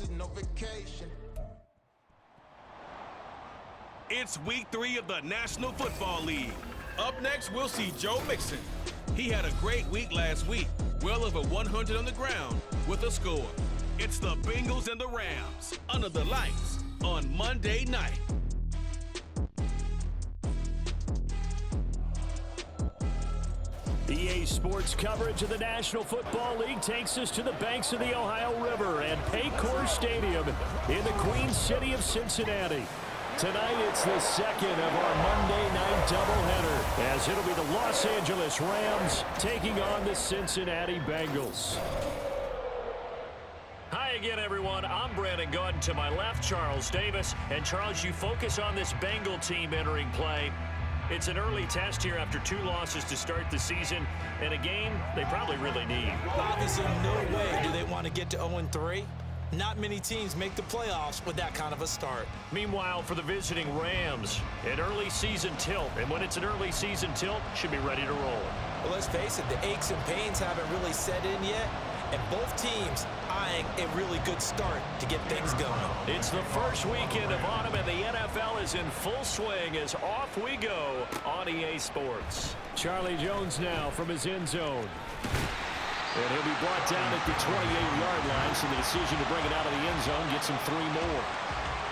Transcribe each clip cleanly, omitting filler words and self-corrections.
is no vacation. It's week 3 of the National Football League. Up next, we'll see Joe Mixon. He had a great week last week, well over 100 on the ground with a score. It's the Bengals and the Rams under the lights on Monday night. EA Sports coverage of the National Football League takes us to the banks of the Ohio River at Paycor Stadium in the Queen City of Cincinnati. Tonight, it's the second of our Monday night doubleheader, as it'll be the Los Angeles Rams taking on the Cincinnati Bengals. Hi again, everyone. I'm Brandon Gordon. To my left, Charles Davis. And, Charles, you focus on this Bengal team entering play. It's an early test here after 2 losses to start the season, and a game they probably really need. Obviously, no way do they want to get to 0-3. Not many teams make the playoffs with that kind of a start. Meanwhile, for the visiting Rams, an early season tilt. And when it's an early season tilt, should be ready to roll. Well, let's face it, the aches and pains haven't really set in yet. And both teams eyeing a really good start to get things going. It's the first weekend of autumn, and the NFL is in full swing as off we go on EA Sports. Charlie Jones now from his end zone. And he'll be brought down at the 28-yard line, so the decision to bring it out of the end zone gets him 3 more.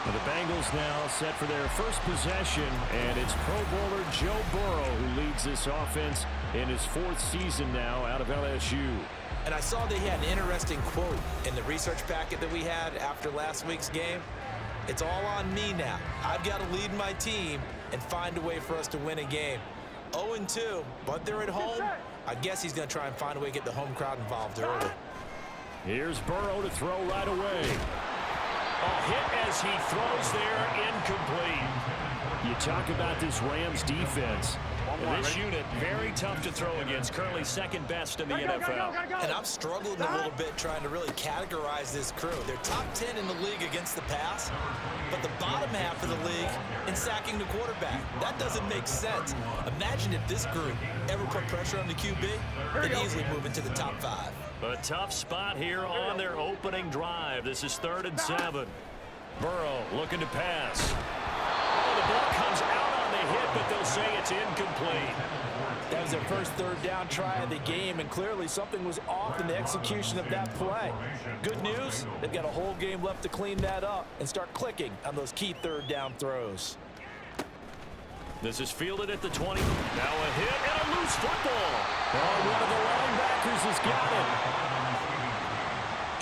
Now the Bengals now set for their first possession, and it's Pro Bowler Joe Burrow who leads this offense in his 4th season now out of LSU. And I saw that he had an interesting quote in the research packet that we had after last week's game. It's all on me now. I've got to lead my team and find a way for us to win a game. 0-2, but they're at home. I guess he's going to try and find a way to get the home crowd involved early. Here's Burrow to throw right away. A hit as he throws there, incomplete. You talk about this Rams defense. This unit, very tough to throw against. Currently second best in the NFL. And I'm struggling a little bit trying to really categorize this crew. They're top 10 in the league against the pass, but the bottom half of the league in sacking the quarterback. That doesn't make sense. Imagine if this group ever put pressure on the QB, they'd easily move into the top 5. A tough spot here on their opening drive. This is 3rd and 7. Burrow looking to pass. Oh, the ball comes out on the hit, but they'll say it's incomplete. That was their first 3rd down try of the game, and clearly something was off in the execution of that play. Good news, they've got a whole game left to clean that up and start clicking on those key 3rd down throws. This is fielded at the 20. Now a hit and a loose football. Oh, one of the linebackers has got it.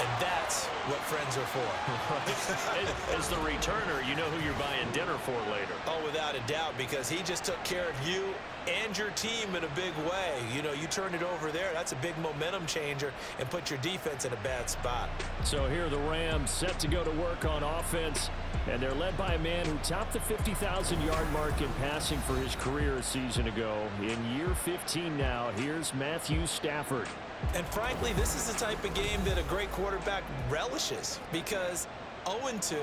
And that's what friends are for. As the returner, you know who you're buying dinner for later. Oh, without a doubt, because he just took care of you and your team in a big way. You know, you turned it over there. That's a big momentum changer and put your defense in a bad spot. So here are the Rams set to go to work on offense. And they're led by a man who topped the 50,000-yard mark in passing for his career a season ago. In year 15 now, here's Matthew Stafford. And frankly, this is the type of game that a great quarterback relishes because 0-2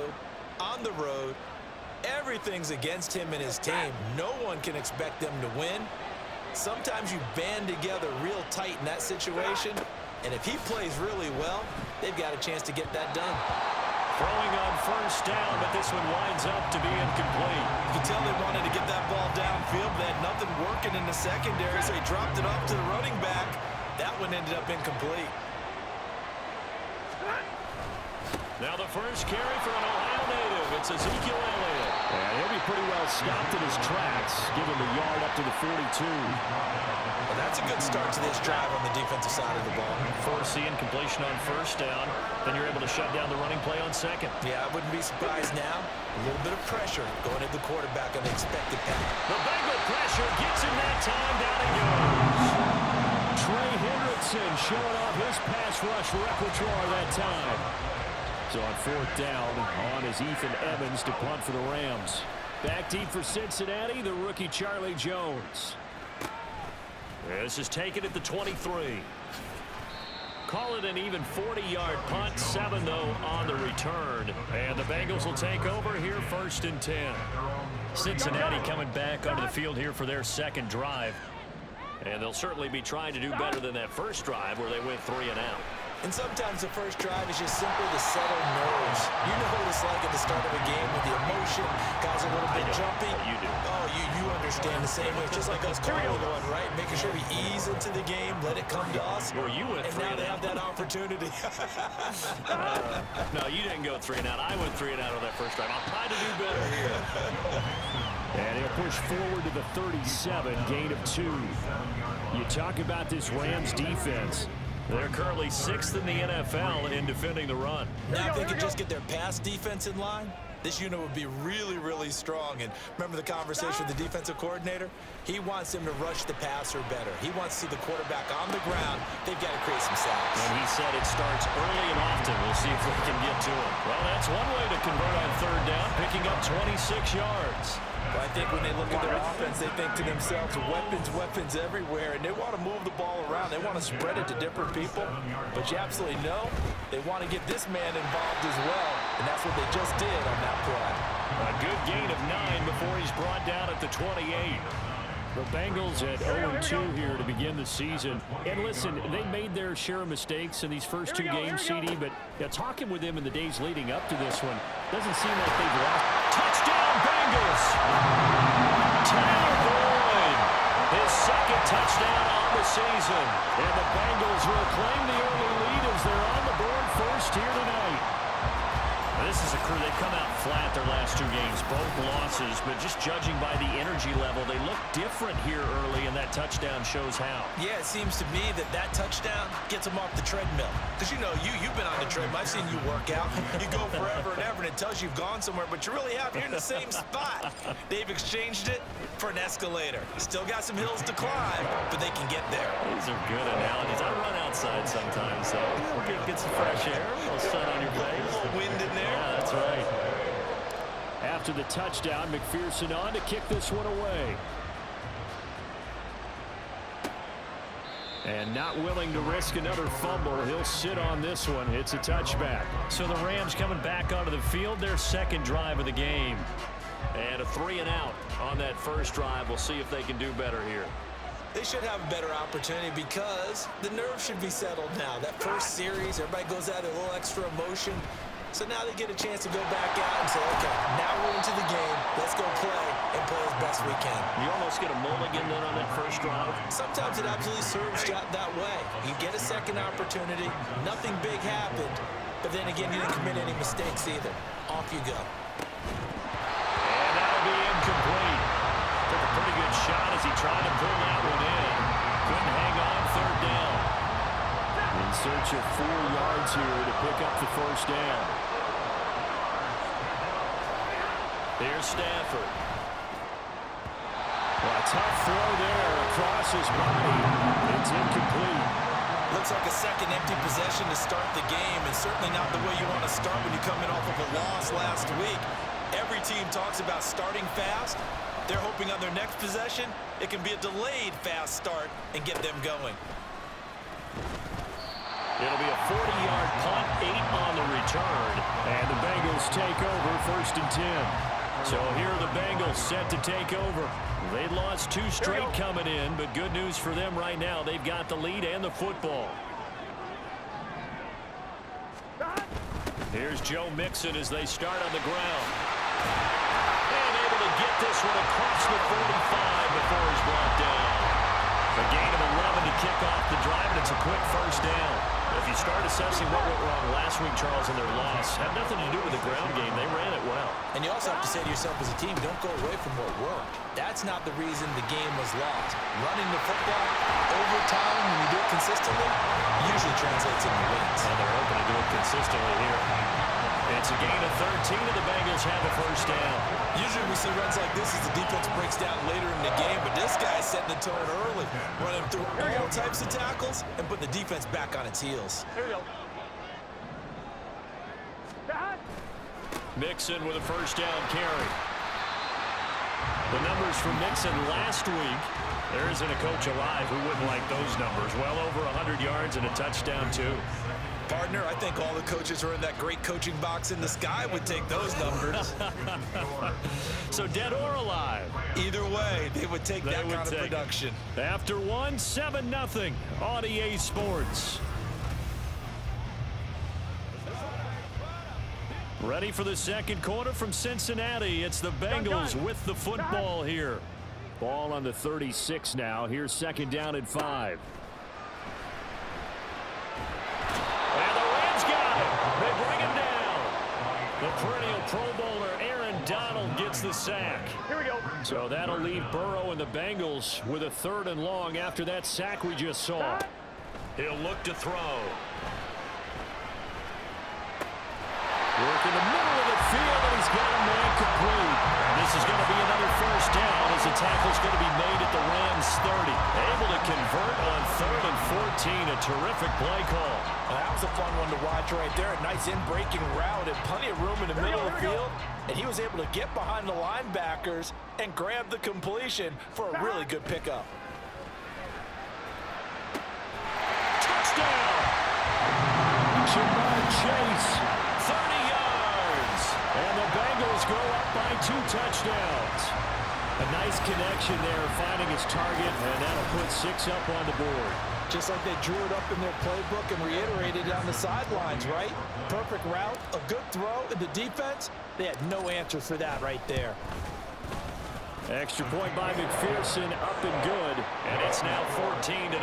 on the road, everything's against him and his team. No one can expect them to win. Sometimes you band together real tight in that situation, and if he plays really well, they've got a chance to get that done. Throwing on first down, but this one winds up to be incomplete. You can tell they wanted to get that ball downfield. They had nothing working in the secondary, so he dropped it off to the running back. That one ended up incomplete. Now the first carry for an Ohio native. It's Ezekiel Elliott. And he'll be pretty well stopped in his tracks, giving the yard up to the 42. Well, that's a good start to this drive on the defensive side of the ball. Foreseeing completion on first down. Then you're able to shut down the running play on second. Yeah, I wouldn't be surprised now. A little bit of pressure going at the quarterback on the expected pass. The Bengal pressure gets him that time. Down he goes. Trey Hendrickson showing off his pass rush repertoire that time. So on 4th down, on is Ethan Evans to punt for the Rams. Back deep for Cincinnati, the rookie Charlie Jones. This is taken at the 23. Call it an even 40-yard punt, 7 though on the return. And the Bengals will take over here 1st and 10. Cincinnati coming back onto the field here for their second drive. And they'll certainly be trying to do better than that first drive where they went 3 and out. And sometimes the first drive is just simply to settle nerves. You know what it's like at the start of a game with the emotion, guys are a little bit jumpy. You do. Oh, you understand the same way. It's just like us calling one, right? Making sure we ease into the game, let it come to us. Or you went and 3 now and they out. have that opportunity. No, you didn't go 3 and out. I went 3 and out on that first drive. I'll try to do better here. And he'll push forward to the 37, gain of 2. You talk about this Rams defense. They're currently 6th in the NFL in defending the run. Now, if they could just get their pass defense in line, this unit would be really, really strong. And remember the conversation with the defensive coordinator? He wants them to rush the passer better. He wants to see the quarterback on the ground. They've got to create some sacks. And he said it starts early and often. We'll see if we can get to it. Well, that's one way to convert on 3rd down, picking up 26 yards. But I think when they look at their offense, they think to themselves, weapons everywhere, and they want to move the ball around. They want to spread it to different people. But you absolutely know they want to get this man involved as well, and that's what they just did on that play. A good gain of 9 before he's brought down at the 28. The Bengals at 0-2 here to begin the season. And listen, they made their share of mistakes in these first 2 games, CD, but talking with them in the days leading up to this one, doesn't seem like they've lost. Touchdown, Bengals! Tyler Boyd, his 2nd touchdown on the season. And the Bengals will claim the early lead as they're on the board first here tonight. This is a crew. They've come out flat their last 2 games, both losses, but just judging by the energy level, they look different here early, and that touchdown shows how. Yeah, it seems to me that touchdown gets them off the treadmill. Because, you know, you've been on the treadmill. I've seen you work out. You go forever and ever, and it tells you you've gone somewhere, but you really have. You're in the same spot. They've exchanged it for an escalator. Still got some hills to climb, but they can get there. These are good analogies. I run outside sometimes, so get some fresh air, a little sun on your face. A little wind in there. Yeah, that's right. After the touchdown, McPherson on to kick this one away. And not willing to risk another fumble. He'll sit on this one. It's a touchback. So the Rams coming back onto the field, their 2nd drive of the game. And a 3 and out on that first drive. We'll see if they can do better here. They should have a better opportunity because the nerves should be settled now. That first series, everybody goes out with a little extra emotion. So now they get a chance to go back out and say, okay, now we're into the game. Let's go play and play as best we can. You almost get a mulligan then on that first drive. Sometimes it absolutely serves that way. You get a 2nd opportunity. Nothing big happened. But then again, you didn't commit any mistakes either. Off you go. And that'll be incomplete. Took a pretty good shot as he tried to pull that one in. Couldn't hang on 3rd down. In search of 4 yards here to pick up the first down. Here's Stafford. Well, a tough throw there across his body. It's incomplete. Looks like a 2nd empty possession to start the game, and certainly not the way you want to start when you come in off of a loss last week. Every team talks about starting fast. They're hoping on their next possession, it can be a delayed fast start and get them going. It'll be a 40-yard punt, 8 on the return. And the Bengals take over 1st and 10. So here are the Bengals set to take over. They lost 2 straight coming in, but good news for them right now. They've got the lead and the football. Here's Joe Mixon as they start on the ground. And able to get this one across the 45 before he's brought down. A gain of 11 to kick off the drive, and it's a quick first down. If you start assessing what went wrong last week, Charles, in their loss, had nothing to do with the ground game. They ran it well. And you also have to say to yourself as a team, don't go away from what worked. That's not the reason the game was lost. Running the football over time, when you do it consistently, usually translates into wins. And they're hoping to do it consistently here. It's a gain of 13, and the Bengals have a first down. Usually we see runs like this as the defense breaks down later in the game, but this guy's setting the tone early, running through all types of tackles and putting the defense back on its heels. Here we go. Mixon with a first down carry. The numbers from Mixon last week, there isn't a coach alive who wouldn't like those numbers. Well over 100 yards and a touchdown, too. Partner, I think all the coaches who are in that great coaching box in the sky would take those numbers. So dead or alive? Either way, they would take that kind of production. After one, 7-0 on EA Sports. Ready for the second quarter from Cincinnati. It's the Bengals with the football here. Ball on the 36 now. Here's second down and 5. And the Rams got it. They bring him down. The perennial Pro Bowler Aaron Donald gets the sack. Here we go. So that'll leave Burrow and the Bengals with a 3rd and long after that sack we just saw. He'll look to throw. Work in the middle of the field, and he's got a man complete. This is going to be another first down as the tackle's going to be made at the Rams 30. Able to convert on 3rd and 14. A terrific play call. That was a fun one to watch right there. A nice in-breaking route and plenty of room in the middle of the field. And he was able to get behind the linebackers and grab the completion for a really good pickup. Touchdown! Jamar Chase. 30 yards. And the Bengals go up by 2 touchdowns. A nice connection there, finding his target, and that'll put 6 up on the board. Just like they drew it up in their playbook and reiterated it on the sidelines, right? Perfect route, a good throw, and the defense, they had no answer for that right there. Extra point by McPherson, up and good, and it's now 14-0.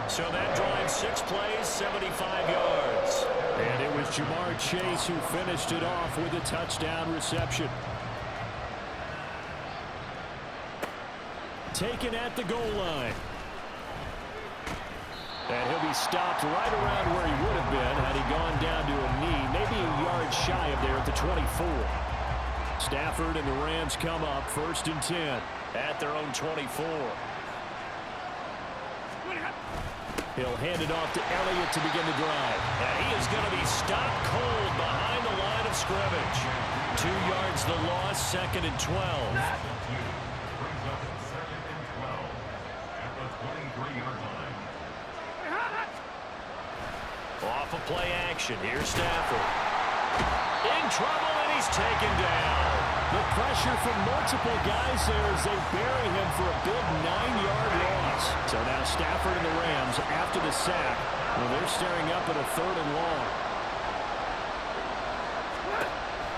So that drive, 6 plays, 75 yards. And it was Jamar Chase who finished it off with a touchdown reception. Taken at the goal line. And he'll be stopped right around where he would have been had he gone down to a knee, maybe a yard shy of there at the 24. Stafford and the Rams come up 1st and 10 at their own 24. He'll hand it off to Elliott to begin the drive. And he is going to be stopped cold behind the line of scrimmage. 2 yards the loss, 2nd and 12. Off of play action. Here's Stafford. In trouble, and he's taken down. The pressure from multiple guys there as they bury him for a big 9-yard loss. So now Stafford and the Rams, after the sack, well, they're staring up at a 3rd and long.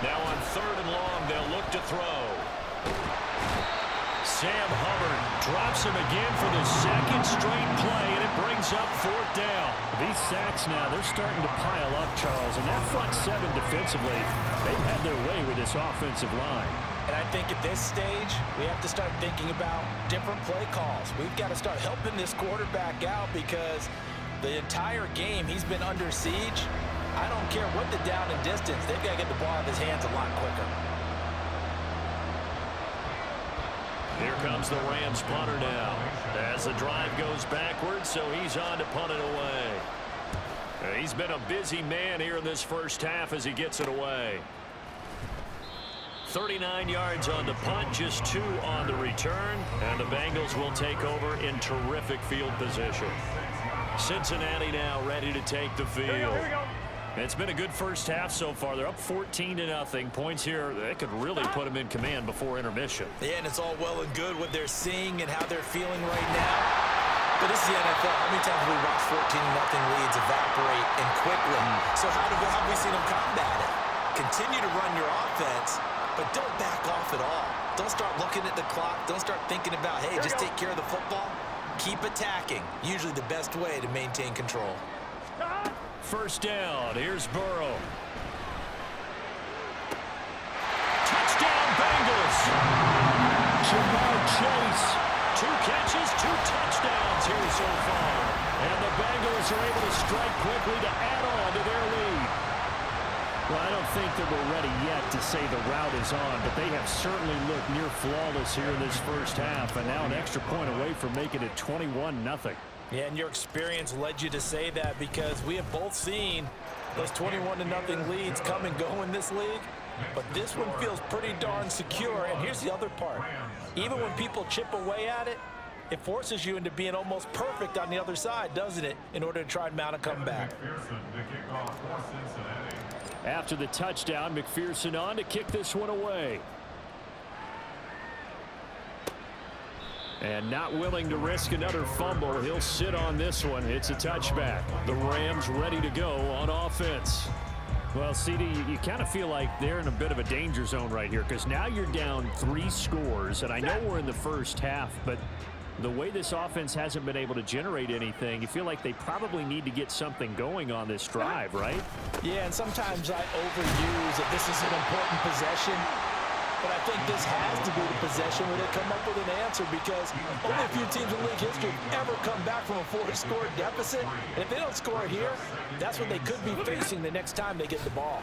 Now on 3rd and long, they'll look to throw. Sam Hubbard drops him again for the 2nd straight play, and it brings up 4th down. These sacks now, they're starting to pile up, Charles, and that front 7 defensively, they've had their way with this offensive line. And I think at this stage, we have to start thinking about different play calls. We've got to start helping this quarterback out because the entire game he's been under siege. I don't care what the down and distance, they've got to get the ball out of his hands a lot quicker. Here comes the Rams punter now as the drive goes backwards, so he's on to punt it away. He's been a busy man here in this first half as he gets it away. 39 yards on the punt, just 2 on the return, and the Bengals will take over in terrific field position. Cincinnati now ready to take the field. Here we go. It's been a good first half so far. They're up 14-0. Points here, they could really put them in command before intermission. Yeah, and it's all well and good what they're seeing and how they're feeling right now. But this is the NFL. How many times have we watched 14-0 leads evaporate and quickly? So how have we seen them combat it? Continue to run your offense, but don't back off at all. Don't start looking at the clock. Don't start thinking about, hey, just take care of the football. Keep attacking. Usually the best way to maintain control. First down. Here's Burrow. Touchdown, Bengals. Jamar Chase. 2 catches, 2 touchdowns here so far. And the Bengals are able to strike quickly to add on to their lead. Well, I don't think that we're ready yet to say the route is on, but they have certainly looked near flawless here in this first half, and now an extra point away from making it 21-0. Yeah, and your experience led you to say that because we have both seen those 21-0 leads come and go in this league. But this one feels pretty darn secure. And here's the other part. Even when people chip away at it, it forces you into being almost perfect on the other side, doesn't it, in order to try and mount a comeback. After the touchdown, McPherson on to kick this one away. And not willing to risk another fumble, he'll sit on this one. It's a touchback. The Rams ready to go on offense. Well, CD, you kind of feel like they're in a bit of a danger zone right here because now you're down 3 scores, and I know we're in the first half, but the way this offense hasn't been able to generate anything, you feel like they probably need to get something going on this drive, right? Yeah, and sometimes I overuse that this is an important possession, but I think this has to be the possession where they come up with an answer because only a few teams in league history have ever come back from a 4-score deficit. And if they don't score here, that's what they could be facing the next time they get the ball.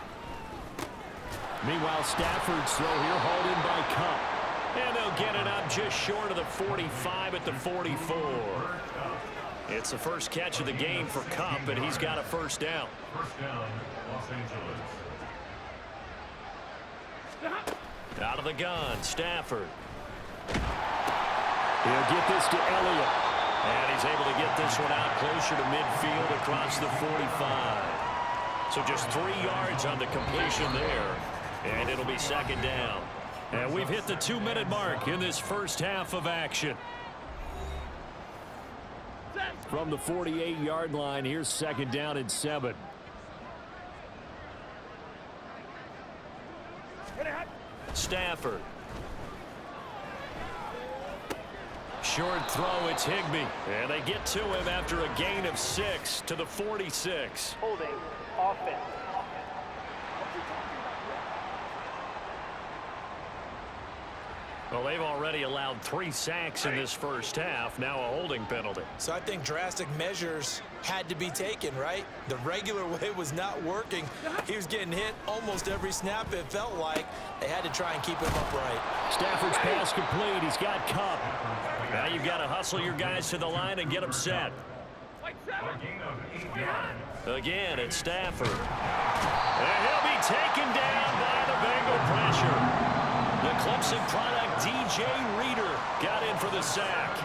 Meanwhile, Stafford's throw here hauled in by Cup. And they'll get it up just short of the 45 at the 44. It's the first catch of the game for Cup, and he's got a first down. First down, Los Angeles. Out of the gun, Stafford. He'll get this to Elliott. And he's able to get this one out closer to midfield across the 45. So just 3 yards on the completion there. And it'll be second down. And we've hit the 2-minute mark in this first half of action. From the 48-yard line, here's second down and 7. Stafford. Short throw, it's Higbee. And they get to him after a gain of 6 to the 46. Holding offense. Well, they've already allowed 3 sacks in this first half. Now a holding penalty. So I think drastic measures had to be taken, right? The regular way was not working. He was getting hit almost every snap, it felt like. They had to try and keep him upright. Stafford's pass complete. He's got Cup. Now you've got to hustle your guys to the line and get them set. Again, it's Stafford. And he'll be taken down by the Bengal pressure. The Clemson product, DJ Reader, got in for the sack.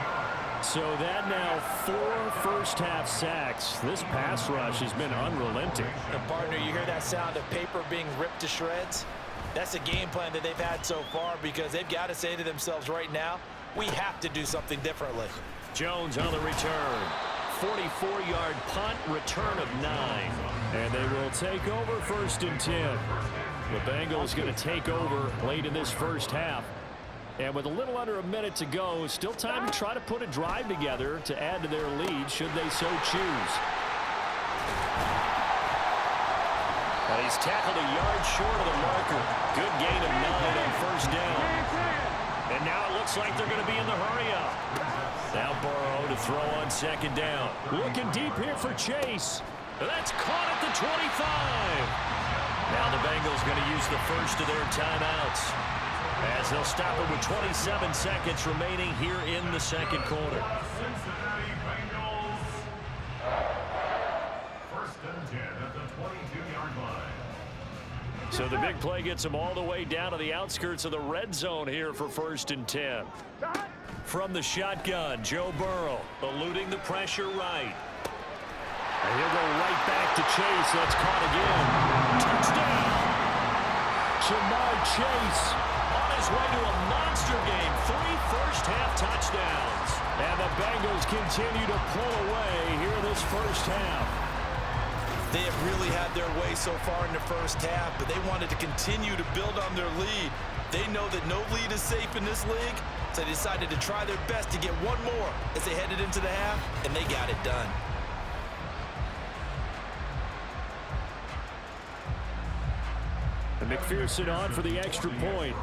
So that now 4 first-half sacks. This pass rush has been unrelenting. And partner, you hear that sound of paper being ripped to shreds? That's a game plan that they've had so far because they've got to say to themselves right now, we have to do something differently. Jones on the return. 44-yard punt, return of 9. And they will take over first and 10. The Bengals going to take over late in this first half. And with a little under a minute to go, still time to try to put a drive together to add to their lead should they so choose. Well, he's tackled a yard short of the marker. Good gain of 9 on first down. And now it looks like they're going to be in the hurry-up. Now Burrow to throw on second down. Looking deep here for Chase. That's caught at the 25. Now the Bengals going to use the first of their timeouts as they'll stop it with 27 seconds remaining here in the second quarter. Cincinnati Bengals. First and 10 at the 22-yard line. So the big play gets them all the way down to the outskirts of the red zone here for first and 10. From the shotgun, Joe Burrow eluding the pressure right. And he'll go right back to Chase. That's caught again. Touchdown! Jamar Chase On his way to a monster game. 3 first-half touchdowns. And the Bengals continue to pull away here in this first half. They have really had their way so far in the first half, but they wanted to continue to build on their lead. They know that no lead is safe in this league, so they decided to try their best to get one more as they headed into the half, and they got it done. And McPherson on for the extra point.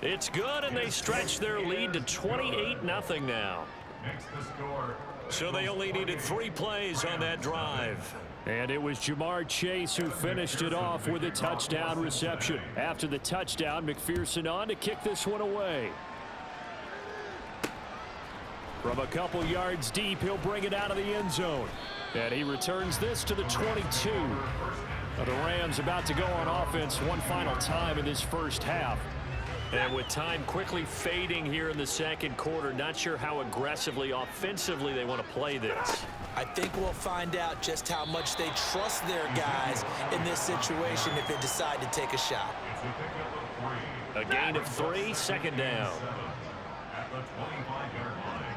It's good, and they stretch their lead to 28-0 now. Makes the score. So they only needed 3 plays on that drive. And it was Jamar Chase who finished it off with a touchdown reception. After the touchdown, McPherson on to kick this one away. From a couple yards deep, he'll bring it out of the end zone. And he returns this to the 22. The Rams about to go on offense one final time in this first half. And with time quickly fading here in the second quarter, not sure how aggressively, offensively they want to play this. I think we'll find out just how much they trust their guys in this situation if they decide to take a shot. A gain of 3, second down. At the 25-yard line.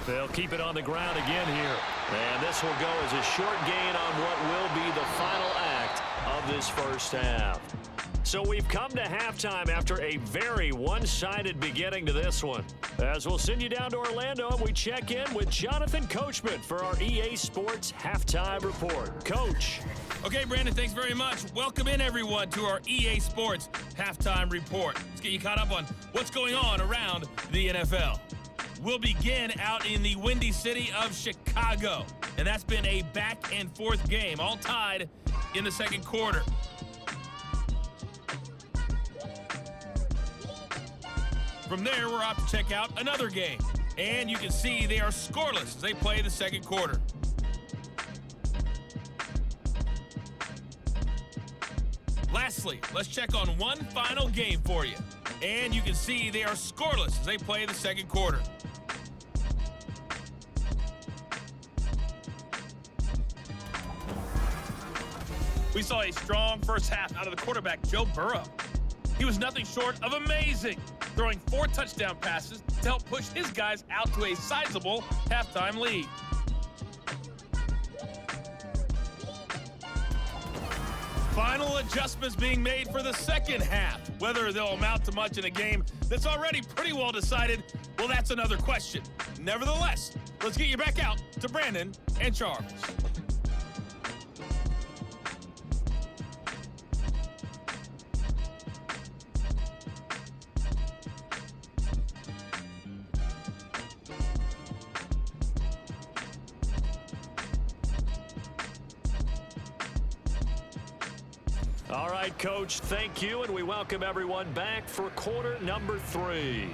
They'll keep it on the ground again here. And this will go as a short gain on what will be the final act of this first half. So we've come to halftime after a very one-sided beginning to this one. As we'll send you down to Orlando, and we check in with Jonathan Coachman for our EA Sports Halftime Report. Coach. Okay, Brandon, thanks very much. Welcome in, everyone, to our EA Sports Halftime Report. Let's get you caught up on what's going on around the NFL. We'll begin out in the Windy City of Chicago, and that's been a back-and-forth game, all tied in the second quarter. From there, we're off to check out another game, and you can see they are scoreless as they play the second quarter. Lastly, let's check on one final game for you, and you can see they are scoreless as they play the second quarter. We saw a strong first half out of the quarterback, Joe Burrow. He was nothing short of amazing, throwing 4 touchdown passes to help push his guys out to a sizable halftime lead. Final adjustments being made for the second half. Whether they'll amount to much in a game that's already pretty well decided, well, that's another question. Nevertheless, let's get you back out to Brandon and Charles. All right, Coach, thank you, and we welcome everyone back for quarter number 3.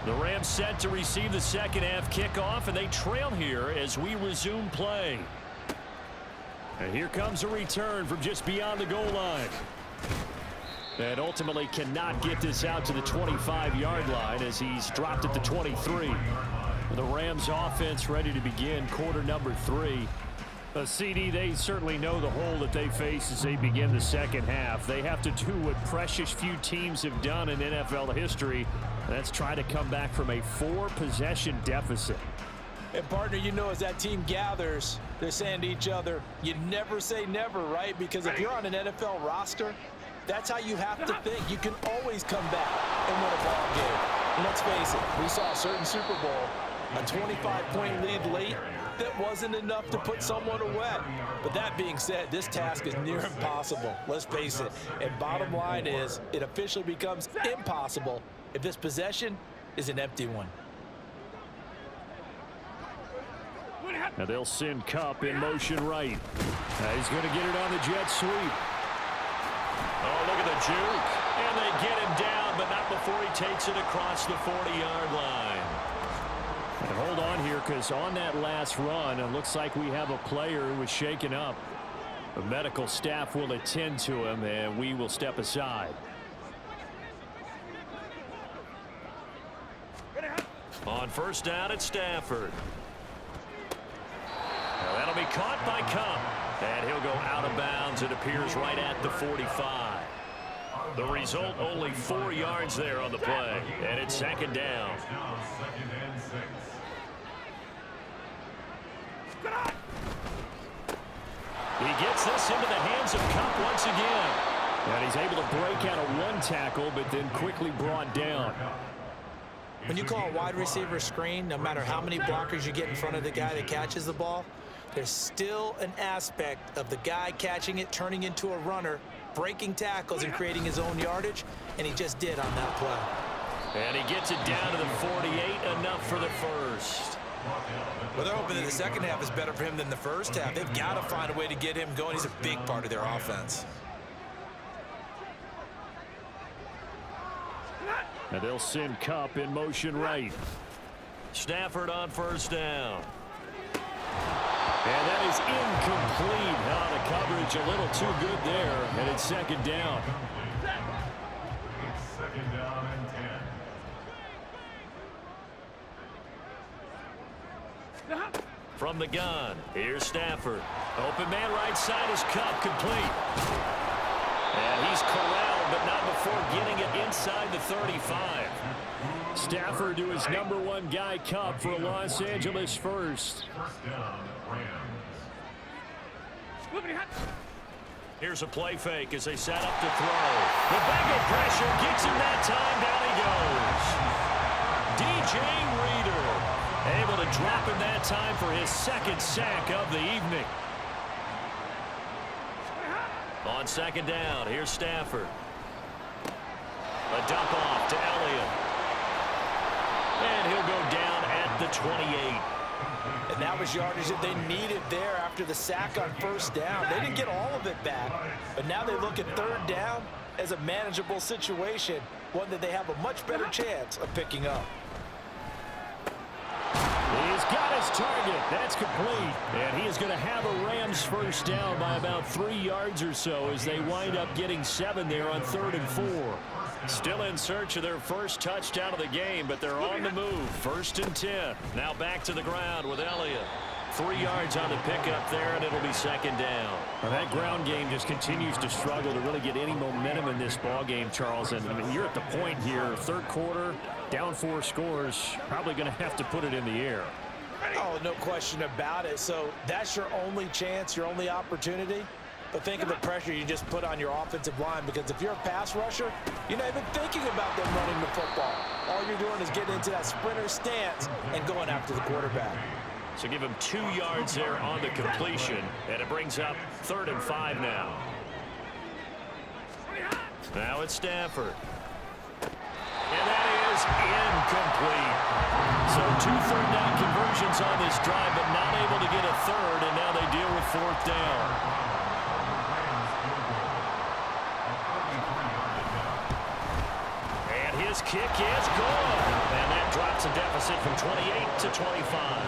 The Rams set to receive the second half kickoff, and they trail here as we resume play. And here comes a return from just beyond the goal line. And ultimately cannot get this out to the 25-yard line as he's dropped at the 23. The Rams offense ready to begin quarter number 3. CD, they certainly know the hole that they face as they begin the second half. They have to do what precious few teams have done in NFL history, and that's try to come back from a 4-possession deficit. And, partner, you know, as that team gathers, they're saying to each other, you never say never, right? Because if you're on an NFL roster, that's how you have to think. You can always come back and win a ball game. And let's face it, we saw a certain Super Bowl, a 25-point lead late, that wasn't enough to put someone away. But that being said, this task is near impossible. Let's face it. And bottom line is, it officially becomes impossible if this possession is an empty one. Now they'll send Kupp in motion right. Now he's going to get it on the jet sweep. Oh, look at the juke. And they get him down, but not before he takes it across the 40-yard line. And hold on here, because on that last run, it looks like we have a player who was shaken up. The medical staff will attend to him, and we will step aside. On first down, it's Stafford. Now that'll be caught by Kupp. And he'll go out of bounds. It appears right at the 45. The result, only 4 yards there on the play. And it's second down. He gets this into the hands of Kupp once again. And he's able to break out of 1 tackle, but then quickly brought down. When you call a wide receiver screen, no matter how many blockers you get in front of the guy that catches the ball, there's still an aspect of the guy catching it, turning into a runner, breaking tackles and creating his own yardage, and he just did on that play. And he gets it down to the 48, enough for the first. Well, they're hoping that the second half is better for him than the first half. They've got to find a way to get him going. He's a big part of their offense. And they'll send Kupp in motion right. Stafford on first down. And that is incomplete. The coverage a little too good there, and it's second down. It's second down and 10. from the gun. Here's Stafford. Open man right side is Cup, complete. And he's corralled, but not before getting it inside the 35. Stafford to his #1 guy, Cup, for a Los Angeles first. First down, Rams. Here's a play fake as they set up to throw. The Bengal pressure gets him that time. Down he goes. DJ Reader able to drop him that time for his second sack of the evening. On second down, here's Stafford. A dump off to Elliott. And he'll go down at the 28. And that was yardage that they needed there after the sack on first down. They didn't get all of it back, but now they look at third down as a manageable situation, one that they have a much better chance of picking up. He's got his target. That's complete. And he is going to have a Rams first down by about 3 yards or so as they wind up getting 7 there on 3rd and 4. Still in search of their first touchdown of the game, but they're on the move. 1st and 10. Now back to the ground with Elliott. 3 yards on the pickup there, and it'll be 2nd down. Well, that ground game just continues to struggle to really get any momentum in this ball game, Charles. And I mean, you're at the point here, 3rd quarter, down 4 scores, probably going to have to put it in the air. Oh, no question about it. So that's your only chance, your only opportunity. But think of the pressure you just put on your offensive line, because if you're a pass rusher, you're not even thinking about them running the football. All you're doing is getting into that sprinter stance and going after the quarterback. So give him 2 yards there on the completion, and it brings up 3rd and 5 now. Now it's Stafford. And that is incomplete. So 2 third down conversions on this drive, but not able to get a third, and now they deal with 4th down. And his kick is good. And that drops a deficit from 28 to 25.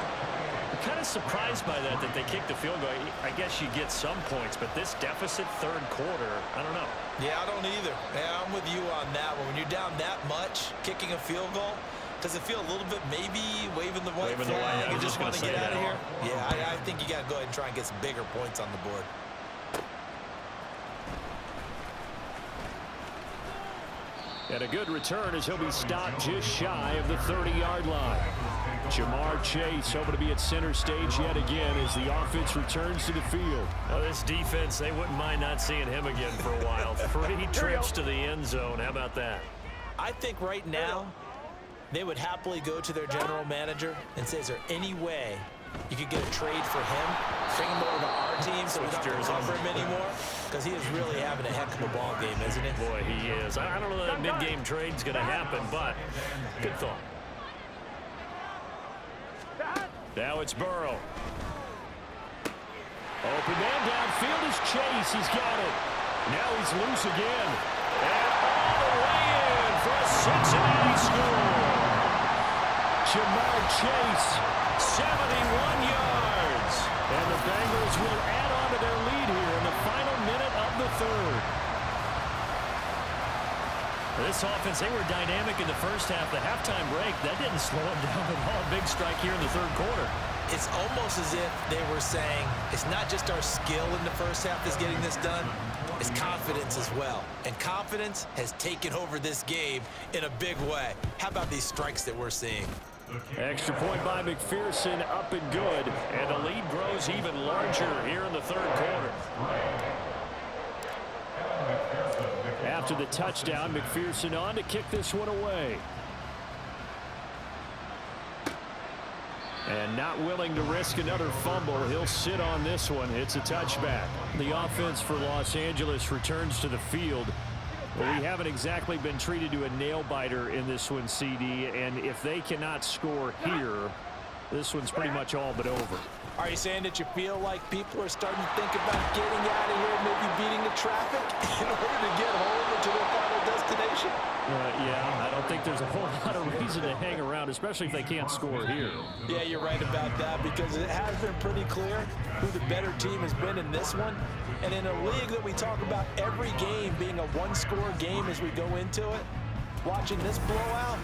I'm kind of surprised by that they kicked the field goal. I guess you get some points, but this deficit 3rd quarter, I don't know. Yeah, I don't either. Yeah, I'm with you on that one. When you're down that much, kicking a field goal, does it feel a little bit maybe waving the white flag and just want to get out of here? Yeah, I think you got to go ahead and try and get some bigger points on the board. And a good return as he'll be stopped just shy of the 30-yard line. Jamar Chase hoping to be at center stage yet again as the offense returns to the field. Well, this defense, they wouldn't mind not seeing him again for a while. 3 trips to the end zone. How about that? I think right now they would happily go to their general manager and say, is there any way you could get a trade for him, bring him over to our team so we don't have to cover him anymore? Because he is really having a heck of a ball game, isn't he? Boy, he is. I don't know that mid-game trade's going to happen, but good thought. Now it's Burrow. Open man downfield is Chase. He's got it. Now he's loose again. And all the way in for a Cincinnati score. Jamar Chase, 71 yards. And the Bengals will add on to their lead here in the final minute of the 3rd. This offense, they were dynamic in the first half. The halftime break, that didn't slow them down at all. Big strike here in the 3rd quarter. It's almost as if they were saying, it's not just our skill in the first half that's getting this done, it's confidence as well. And confidence has taken over this game in a big way. How about these strikes that we're seeing? Extra point by McPherson, up and good. And the lead grows even larger here in the 3rd quarter. After the touchdown, McPherson on to kick this one away. And not willing to risk another fumble, he'll sit on this one. It's a touchback. The offense for Los Angeles returns to the field. Well, we haven't exactly been treated to a nail-biter in this one, CD, and if they cannot score here, this one's pretty much all but over. Are you saying that you feel like people are starting to think about getting out of here, maybe beating the traffic in order to get home to their final destination? Yeah, I don't think there's a whole lot of reason to hang around, especially if they can't score here. Yeah, you're right about that, because it has been pretty clear who the better team has been in this one. And in a league that we talk about every game being a one-score game as we go into it, watching this blowout,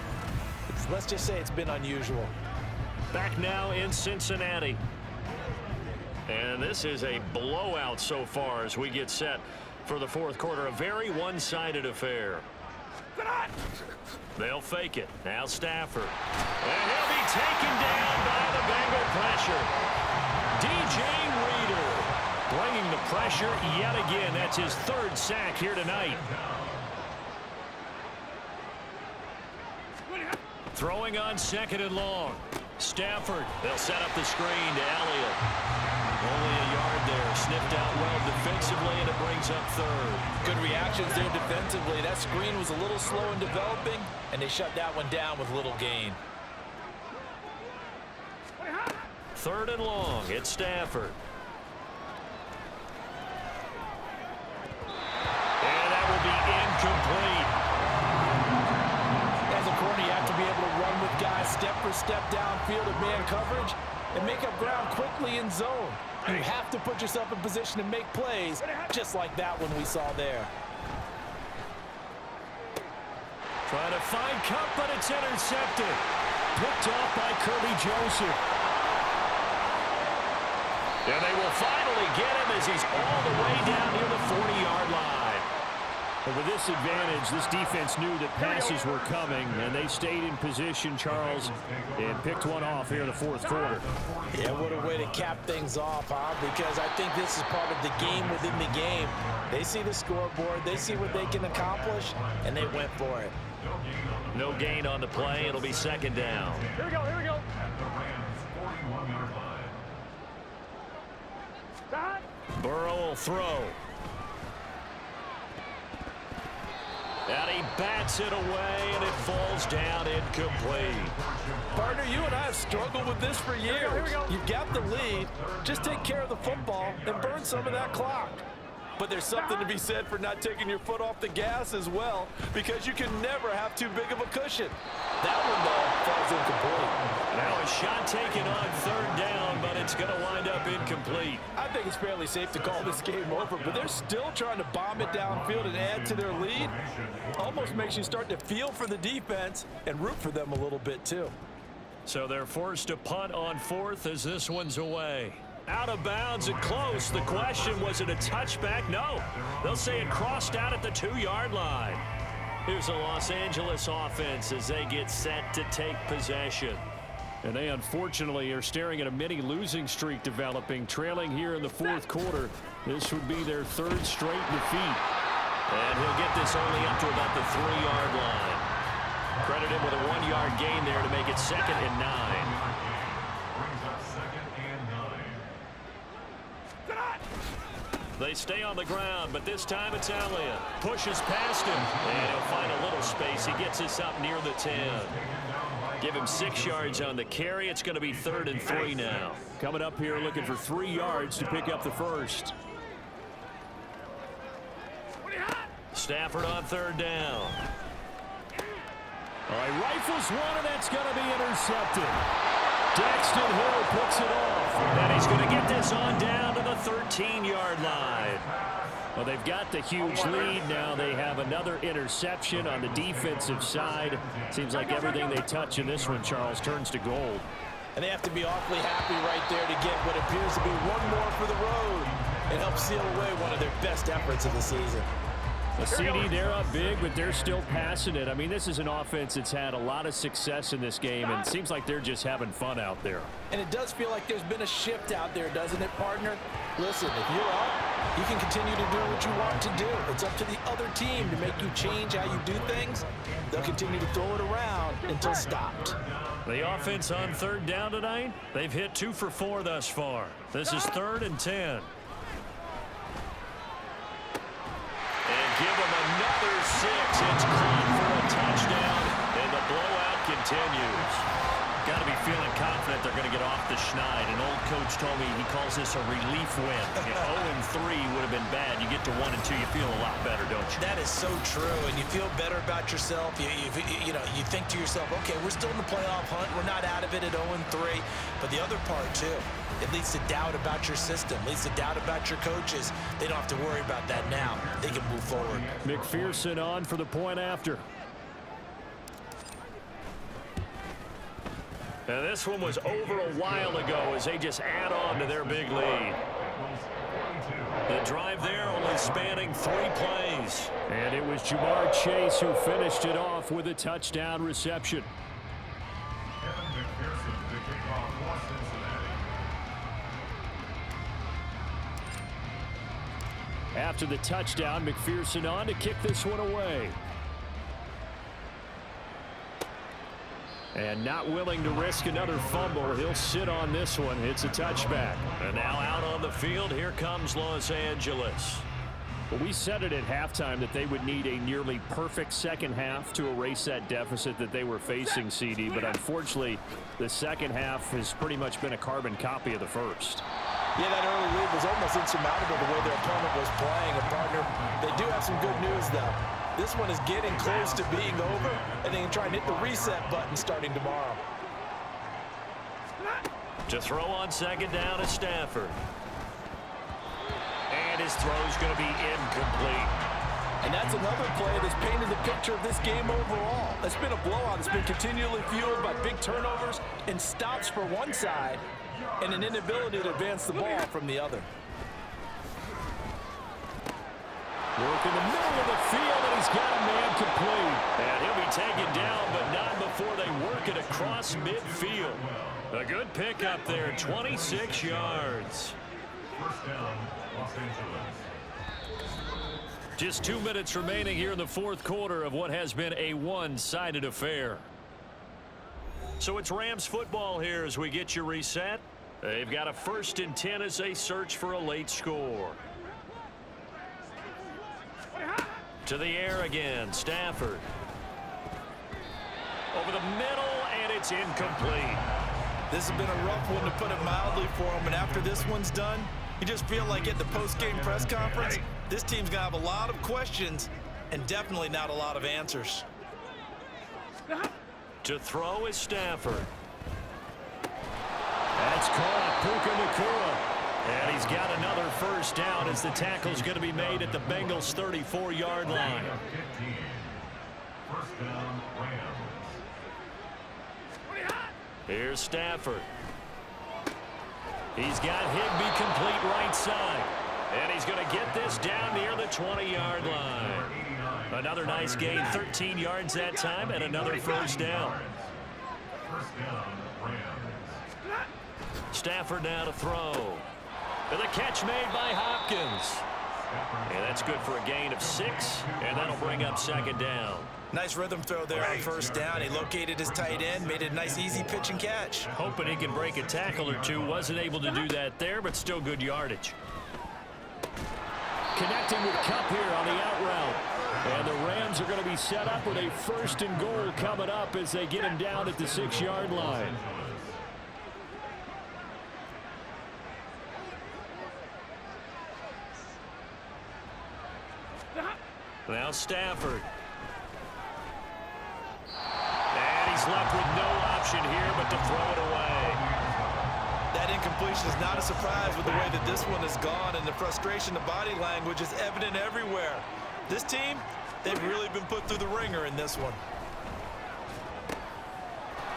let's just say it's been unusual. Back now in Cincinnati. And this is a blowout so far as we get set for the fourth quarter. A very one-sided affair. They'll fake it. Now Stafford. And he'll be taken down by the Bengal pressure. DJ Reader bringing the pressure yet again. That's his third sack here tonight. Throwing on second and long. Stafford. They'll set up the screen to Elliott. Only a yard there. Sniffed out well defensively, and it brings up third. Good reactions there defensively. That screen was a little slow in developing, and they shut that one down with little gain. Third and long. It's Stafford. And that will be incomplete. As a corner, you have to be able to run with guys step for step downfield in man coverage and make up ground quickly in zone. You have to put yourself in position to make plays, just like that one we saw there. Trying to find Cup, but it's intercepted. Picked off by Kirby Joseph. And they will finally get him as he's all the way down near the 40-yard line. But with this advantage, this defense knew that passes were coming, and they stayed in position, Charles, and picked one off here in the fourth quarter. Yeah, what a way to cap things off, huh? Because I think this is part of the game within the game. They see the scoreboard, they see what they can accomplish, and they went for it. No gain on the play. It'll be second down. Here we go. At the Rams' 41-yard line. Burrow will throw. And he bats it away, and it falls down incomplete. Partner, you and I have struggled with this for years. You've got the lead. Just take care of the football and burn some of that clock. But there's something to be said for not taking your foot off the gas as well, because you can never have too big of a cushion. That one, though, falls incomplete. Now a shot taken on third down, but it's going to wind up incomplete. I think it's fairly safe to call this game over, but they're still trying to bomb it downfield and add to their lead. Almost makes you start to feel for the defense and root for them a little bit, too. So they're forced to punt on fourth as this one's away. Out of bounds and close. The question, was it a touchback? No. They'll say it crossed out at the 2-yard line. Here's the Los Angeles offense as they get set to take possession. And they unfortunately are staring at a mini losing streak developing, trailing here in the fourth quarter. This would be their third straight defeat. And he'll get this only up to about the 3-yard line. Credit him with a 1-yard gain there to make it 2nd and 9. They stay on the ground, but this time it's Elliott. Pushes past him, and he'll find a little space. He gets us up near the 10. Give him 6 yards on the carry. It's going to be 3rd and 3 now. Coming up here looking for 3 yards to pick up the first. Stafford on 3rd down. All right, rifles one, and that's going to be intercepted. Daxton Hill picks it off. And he's going to get this on down to the 13-yard line. Well, they've got the huge lead. Now they have another interception on the defensive side. Seems like everything they touch in this one, Charles, turns to gold. And they have to be awfully happy right there to get what appears to be one more for the road and help seal away one of their best efforts of the season. The CD, they're up big, but they're still passing it. I mean, this is an offense that's had a lot of success in this game, and it seems like they're just having fun out there. And it does feel like there's been a shift out there, doesn't it, partner? Listen, if you're up, you can continue to do what you want to do. It's up to the other team to make you change how you do things. They'll continue to throw it around until stopped. The offense on 3rd down tonight, they've hit 2 for 4 thus far. This is 3rd and 10. Give him another 6. It's caught for a touchdown, and the blowout continues. Got to be feeling confident they're going to get off the schneid. An old coach told me he calls this a relief win. 0-3 would have been bad. You get to 1-2, you feel a lot better, don't you? That is so true, and you feel better about yourself. You think to yourself, okay, we're still in the playoff hunt. We're not out of it at 0-3. But the other part, too, it leads to doubt about your system, leads to doubt about your coaches. They don't have to worry about that now. They can move forward. McPherson on for the point after. And this one was over a while ago as they just add on to their big lead. The drive there only spanning 3 plays. And it was Jamar Chase who finished it off with a touchdown reception. After the touchdown, McPherson on to kick this one away. And not willing to risk another fumble. He'll sit on this one. It's a touchback. And now out on the field, here comes Los Angeles. Well, we said it at halftime that they would need a nearly perfect second half to erase that deficit that they were facing, CD. But unfortunately, the second half has pretty much been a carbon copy of the first. Yeah, that early lead was almost insurmountable the way their opponent was playing. And, partner, they do have some good news, though. This one is getting close to being over, and they can try and hit the reset button starting tomorrow. To throw on second down is Stafford. And his throw's going to be incomplete. And that's another play that's painted the picture of this game overall. It's been a blowout. It's been continually fueled by big turnovers and stops for one side and an inability to advance the ball from the other. Work in the middle of the field, and he's got a man complete. And he'll be taken down, but not before they work it across midfield. A good pickup there, 26 yards. First down, Los Angeles. Just 2 minutes remaining here in the fourth quarter of what has been a one-sided affair. So it's Rams football here as we get you reset. They've got a 1st and 10 as they search for a late score. To the air again, Stafford. Over the middle, and it's incomplete. This has been a rough one, to put it mildly, for him. And after this one's done, you just feel like at the post-game press conference, this team's going to have a lot of questions and definitely not a lot of answers. To throw is Stafford. That's caught. Puka Nacua. And he's got another first down as the tackle's going to be made at the Bengals' 34-yard line. 15. First down, Rams. Here's Stafford. He's got Higbee complete right side. And he's going to get this down near the 20-yard line. Another nice gain, 13 yards that time, and another first down. First down, Rams. Stafford now to throw. And the catch made by Hopkins. And that's good for a gain of 6, and that'll bring up second down. Nice rhythm throw there on first down. He located his tight end, made it a nice easy pitch and catch. Hoping he can break a tackle or two. Wasn't able to do that there, but still good yardage. Connecting with Kupp here on the out route. And the Rams are going to be set up with a 1st and goal coming up as they get him down at the 6-yard line. Now Stafford. And he's left with no option here but to throw it away. That incompletion is not a surprise with the way that this one has gone, and the frustration, the body language is evident everywhere. This team, they've really been put through the ringer in this one.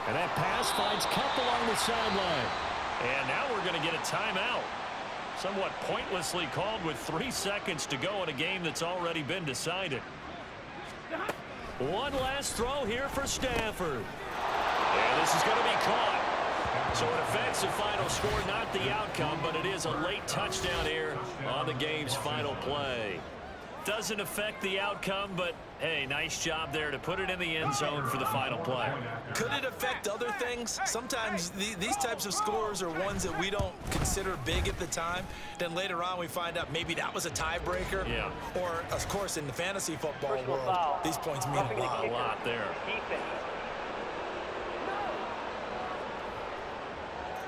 And that pass finds Kupp along the sideline. And now we're going to get a timeout. Somewhat pointlessly called with 3 seconds to go in a game that's already been decided. One last throw here for Stafford. And this is going to be caught. So it affects the final score, not the outcome, but it is a late touchdown here on the game's final play. Doesn't affect the outcome, but hey, nice job there to put it in the end zone for the final play. Could it affect other things? Sometimes these types of scores are ones that we don't consider big at the time. Then later on we find out maybe that was a tiebreaker. Yeah. Or, of course, in the fantasy football world, these points mean a lot. A lot there.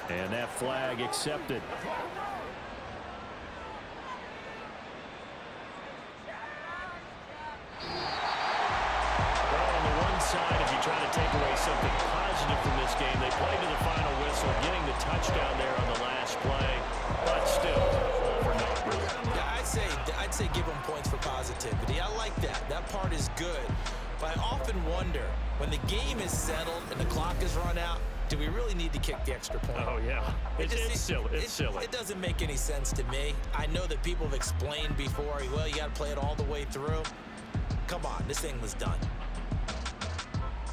And that flag accepted. Side, if you try to take away something positive from this game, they played to the final whistle, getting the touchdown there on the last play, but still all for naught. Yeah, I'd say give them points for positivity. I like that. That part is good. But I often wonder, when the game is settled and the clock is run out, do we really need to kick the extra point? Oh, yeah. It's silly. It's silly. It doesn't make any sense to me. I know that people have explained before, well, you got to play it all the way through. Come on, this thing was done.